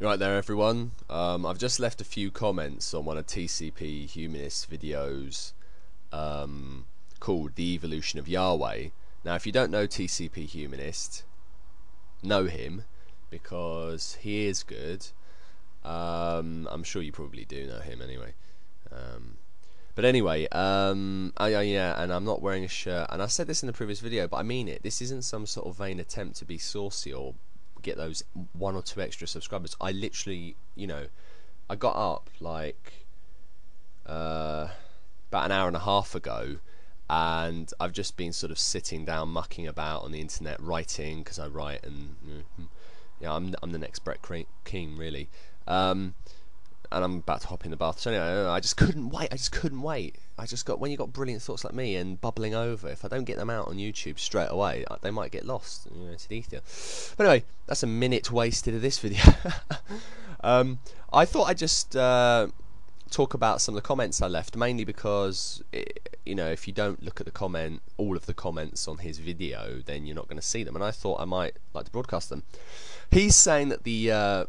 Right there, everyone. I've just left a few comments on one of TCPHumanist's videos called The Evolution of Yahweh. Now, if you don't know TCPHumanist, know him, because he is good. I'm sure you probably do know him anyway. But anyway, yeah, and I'm not wearing a shirt, and I said this in the previous video, but I mean it. This isn't some sort of vain attempt to be saucy or get those 1 or 2 extra subscribers. I literally, I got up like about an hour and a half ago, and I've just been sort of sitting down mucking about on the internet, writing, because I write, and I'm the next Brett King, really. And I'm about to hop in the bath. So anyway, I just couldn't wait. When you got brilliant thoughts like me and bubbling over, if I don't get them out on YouTube straight away, they might get lost to the ether. But anyway, that's a minute wasted of this video. I thought I'd just talk about some of the comments I left, mainly because if you don't look at all of the comments on his video, then you're not going to see them. And I thought I might like to broadcast them. He's saying that the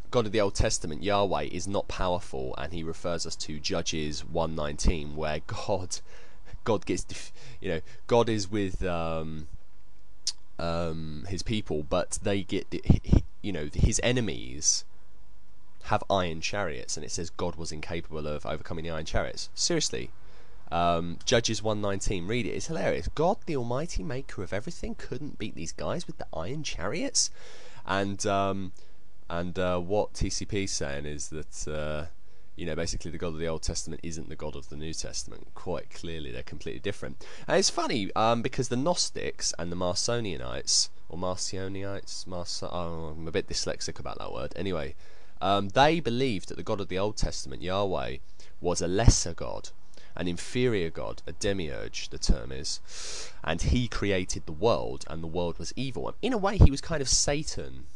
God of the Old Testament, Yahweh, is not powerful, and he refers us to Judges 1:19, where God gets, God is with his people, but they get, his enemies have iron chariots, and it says God was incapable of overcoming the iron chariots. Seriously, Judges 1:19, read it. It's hilarious. God, the Almighty Maker of everything, couldn't beat these guys with the iron chariots, and what TCP's saying is that basically the God of the Old Testament isn't the God of the New Testament. Quite clearly, they're completely different. And it's funny because the Gnostics and the Marcionites, I'm a bit dyslexic about that word. Anyway, they believed that the God of the Old Testament, Yahweh, was a lesser God, an inferior God, a demiurge, the term is, and he created the world, and the world was evil. In a way, he was kind of Satan,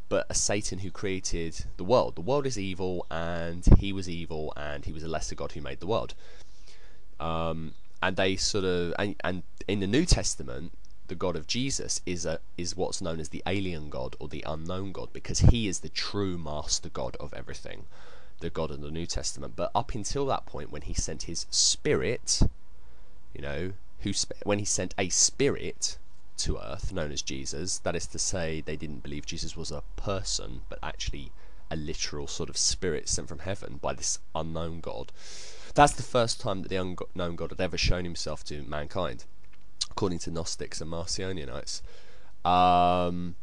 but a Satan who created the world. The world is evil, and he was a lesser God who made the world. And they sort of, and in the New Testament, the God of Jesus is what's known as the alien God, or the unknown God, because he is the true master God of everything, the God of the New Testament. But up until that point, when he sent his spirit, when he sent a spirit to earth known as Jesus, that is to say, they didn't believe Jesus was a person, but actually a literal sort of spirit sent from heaven by this unknown God. That's the first time that the unknown God had ever shown himself to mankind, according to Gnostics and Marcionites. And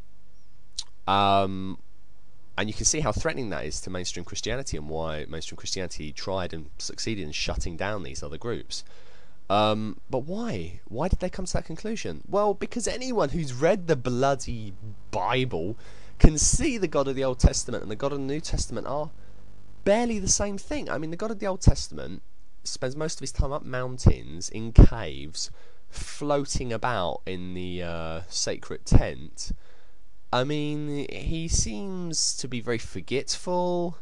you can see how threatening that is to mainstream Christianity, and why mainstream Christianity tried and succeeded in shutting down these other groups. But why? Why did they come to that conclusion? Well, because anyone who's read the bloody Bible can see the God of the Old Testament and the God of the New Testament are barely the same thing. I mean, the God of the Old Testament spends most of his time up mountains, in caves, floating about in the sacred tent. I mean, he seems to be very forgetful.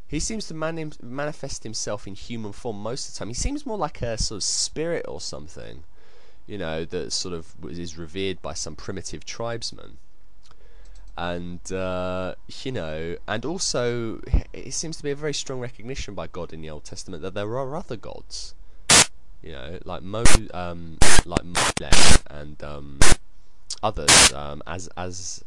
He seems to manifest himself in human form most of the time. He seems more like a sort of spirit or something, that sort of is revered by some primitive tribesman. And, and also, it seems to be a very strong recognition by God in the Old Testament that there are other gods, like Molech and others,